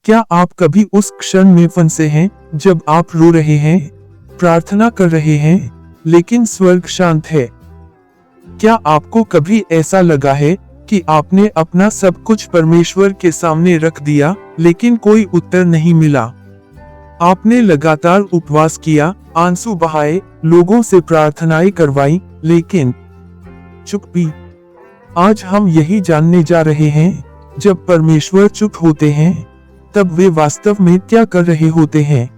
क्या आप कभी उस क्षण में फंसे हैं जब आप रो रहे हैं, प्रार्थना कर रहे हैं, लेकिन स्वर्ग शांत है? क्या आपको कभी ऐसा लगा है कि आपने अपना सब कुछ परमेश्वर के सामने रख दिया, लेकिन कोई उत्तर नहीं मिला? आपने लगातार उपवास किया, आंसू बहाए, लोगों से प्रार्थनाएं करवाई, लेकिन चुप्पी। आज हम यही जानने जा रहे हैं, जब परमेश्वर चुप होते हैं, तब वे वास्तव में क्या कर रहे होते हैं,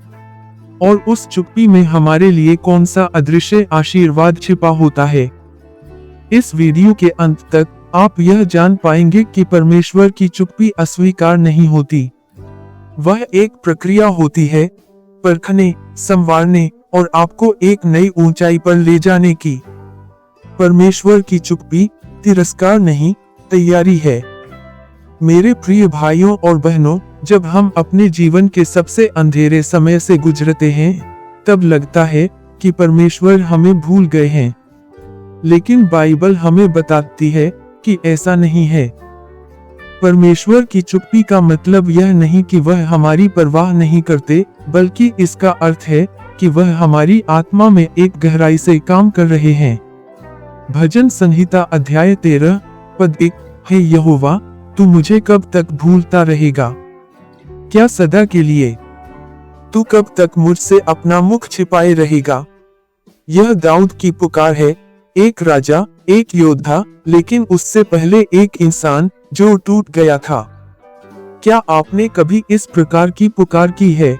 और उस चुप्पी में हमारे लिए कौन सा अदृश्य आशीर्वाद छिपा होता है। इस वीडियो के अंत तक आप यह जान पाएंगे कि परमेश्वर की चुप्पी अस्वीकार नहीं होती। वह एक प्रक्रिया होती है, परखने, संवारने और आपको एक नई ऊंचाई पर ले जाने की। परमेश्वर की चुप्पी तिरस्कार नहीं, तैयारी है। मेरे प्रिय भाइयों और बहनों, जब हम अपने जीवन के सबसे अंधेरे समय से गुजरते हैं, तब लगता है कि परमेश्वर हमें भूल गए हैं। लेकिन बाइबल हमें बताती है कि ऐसा नहीं है। परमेश्वर की चुप्पी का मतलब यह नहीं कि वह हमारी परवाह नहीं करते, बल्कि इसका अर्थ है कि वह हमारी आत्मा में एक गहराई से काम कर रहे हैं। भजन संहिता अध्याय 13 पद 1, हे यहोवा, तू मुझे कब तक भूलता रहेगा? क्या सदा के लिए? तू कब तक मुझसे अपना मुख छिपाए रहेगा? यह दाऊद की पुकार है, एक राजा, एक योद्धा, लेकिन उससे पहले एक इंसान जो टूट गया था। क्या आपने कभी इस प्रकार की पुकार की है?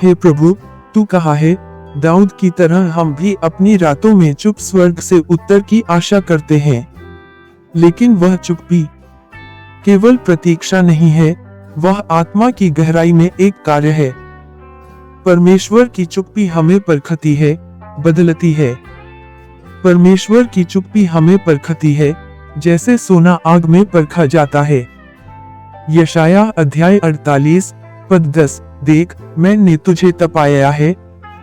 हे प्रभु, तू कहाँ है? दाऊद की तरह हम भी अपनी रातों में चुप स्वर्ग से उत्तर की आशा करते हैं। लेकिन वह चुप्पी केवल प्रतीक्षा नहीं है, वह आत्मा की गहराई में एक कार्य है। परमेश्वर की चुप्पी हमें परखती है, बदलती है। परमेश्वर की चुप्पी हमें परखती है, जैसे सोना आग में परखा जाता है। यशाया अध्याय 48 पद 10, देख, मैंने तुझे तपाया है,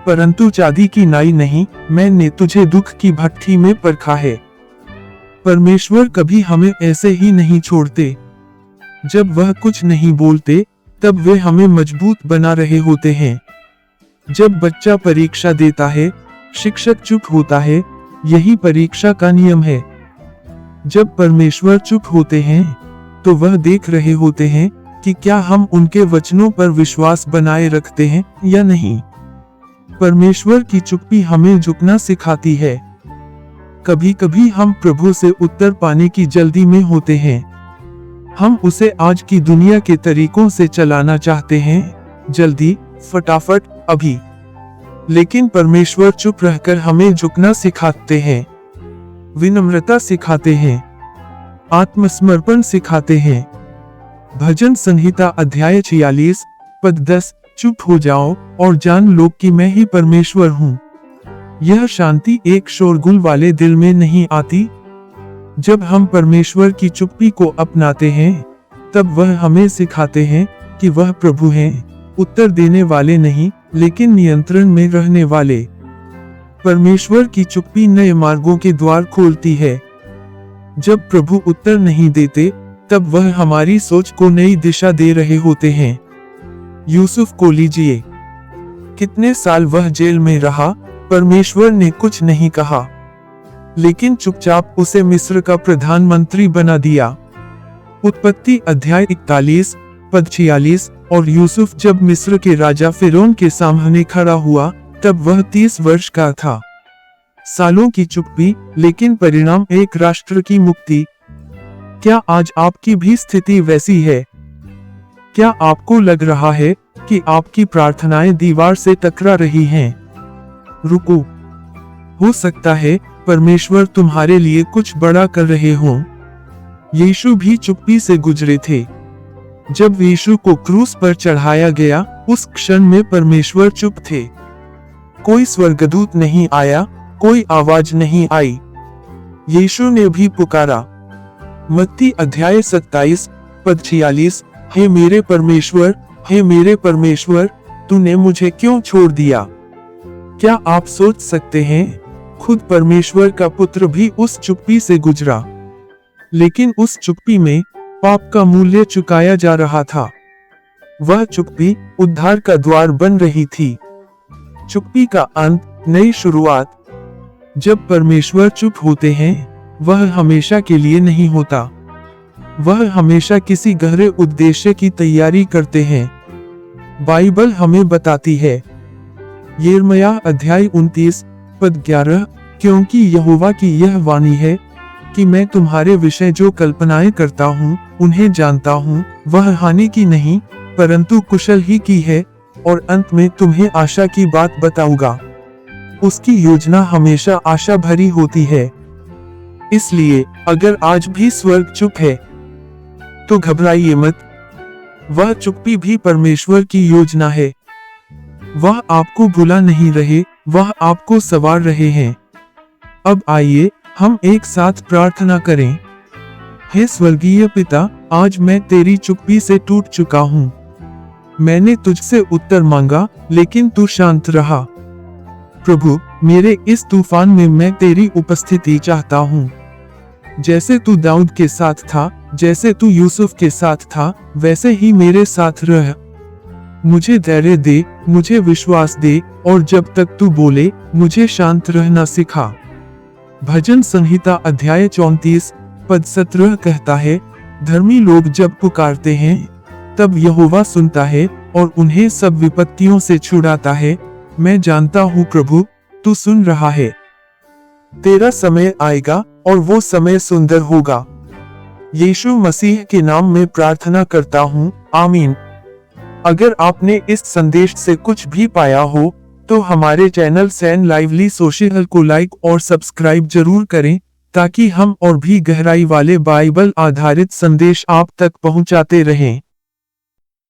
परंतु चांदी की नाई नहीं, मैंने तुझे दुख की भट्ठी में परखा है। परमेश्वर कभी हमें ऐसे ही नहीं छोड़ते। जब वह कुछ नहीं बोलते, तब वे हमें मजबूत बना रहे होते हैं। जब बच्चा परीक्षा देता है, शिक्षक चुप होता है, यही परीक्षा का नियम है। जब परमेश्वर चुप होते हैं, तो वह देख रहे होते हैं कि क्या हम उनके वचनों पर विश्वास बनाए रखते हैं या नहीं। परमेश्वर की चुप्पी हमें झुकना सिखाती है। कभी कभी हम प्रभु से उत्तर पाने की जल्दी में होते हैं। हम उसे आज की दुनिया के तरीकों से चलाना चाहते हैं, जल्दी, फटाफट, अभी। लेकिन परमेश्वर चुप रहकर हमें झुकना सिखाते हैं, विनम्रता सिखाते हैं, आत्मसमर्पण सिखाते हैं। भजन संहिता अध्याय 46 पद 10, चुप हो जाओ और जान लो कि मैं ही परमेश्वर हूँ। यह शांति एक शोरगुल वाले दिल में नहीं आती। जब हम परमेश्वर की चुप्पी को अपनाते हैं, तब वह हमें सिखाते हैं कि वह प्रभु हैं, उत्तर देने वाले नहीं, लेकिन नियंत्रण में रहने वाले। परमेश्वर की चुप्पी नए मार्गों के द्वार खोलती है। जब प्रभु उत्तर नहीं देते, तब वह हमारी सोच को नई दिशा दे रहे होते हैं। यूसुफ को लीजिए, कितने साल वह जेल में रहा, परमेश्वर ने कुछ नहीं कहा, लेकिन चुपचाप उसे मिस्र का प्रधानमंत्री बना दिया। उत्पत्ति अध्याय 41 पद 46, और यूसुफ जब मिस्र के राजा फिरौन के सामने खड़ा हुआ, तब वह 30 वर्ष का था। सालों की चुप्पी, लेकिन परिणाम एक राष्ट्र की मुक्ति। क्या आज आपकी भी स्थिति वैसी है? क्या आपको लग रहा है कि आपकी प्रार्थनाएं दीवार से टकरा रही हैं? रुको, हो सकता है परमेश्वर तुम्हारे लिए कुछ बड़ा कर रहे हों। यीशु भी चुप्पी से गुजरे थे। जब यीशु को क्रूस पर चढ़ाया गया, उस क्षण में परमेश्वर चुप थे। कोई स्वर्गदूत नहीं आया, कोई आवाज नहीं आई। यीशु ने भी पुकारा। मत्ती अध्याय 27 पद 46, हे मेरे परमेश्वर, हे मेरे परमेश्वर, तूने मुझे क्यों छोड़ दिया? क्या आप सोच सकते हैं, खुद परमेश्वर का पुत्र भी उस चुप्पी से गुजरा, लेकिन उस चुप्पी में पाप का मूल्य चुकाया जा रहा था। वह चुप्पी उद्धार का द्वार बन रही थी। चुप्पी का अंत, नई शुरुआत। जब परमेश्वर चुप होते हैं, वह हमेशा के लिए नहीं होता। वह हमेशा किसी गहरे उद्देश्य की तैयारी करते हैं। बाइबल हमें बताती है, यिर्मयाह अध्याय 29 पद 11, क्योंकि यहोवा की यह वाणी है कि मैं तुम्हारे विषय जो कल्पनाएं करता हूँ उन्हें जानता हूँ, वह हानि की नहीं परंतु कुशल ही की है, और अंत में तुम्हें आशा की बात बताऊंगा। उसकी योजना हमेशा आशा भरी होती है। इसलिए अगर आज भी स्वर्ग चुप है तो घबराइए मत। वह चुप्पी भी परमेश्वर की योजना है। वह आपको भुला नहीं रहे, वह आपको संवार रहे हैं। अब आइए हम एक साथ प्रार्थना करें। हे स्वर्गीय पिता, आज मैं तेरी चुप्पी से टूट चुका हूँ। मैंने तुझसे उत्तर मांगा लेकिन तू शांत रहा। प्रभु, मेरे इस तूफान में मैं तेरी उपस्थिति चाहता हूँ। जैसे तू दाऊद के साथ था, जैसे तू यूसुफ के साथ था, वैसे ही मेरे साथ रह। मुझे धैर्य दे, मुझे विश्वास दे, और जब तक तू बोले मुझे शांत रहना सिखा। भजन संहिता अध्याय 34 पद 17 कहता है, धर्मी लोग जब पुकारते हैं तब यहोवा सुनता है और उन्हें सब विपत्तियों से छुड़ाता है। मैं जानता हूँ प्रभु, तू सुन रहा है। तेरा समय आएगा और वो समय सुंदर होगा। यीशु मसीह के नाम में प्रार्थना करता हूँ, आमीन। अगर आपने इस संदेश से कुछ भी पाया हो तो हमारे चैनल सैन लाइवली सोशल को लाइक और सब्सक्राइब जरूर करें, ताकि हम और भी गहराई वाले बाइबल आधारित संदेश आप तक पहुंचाते रहें।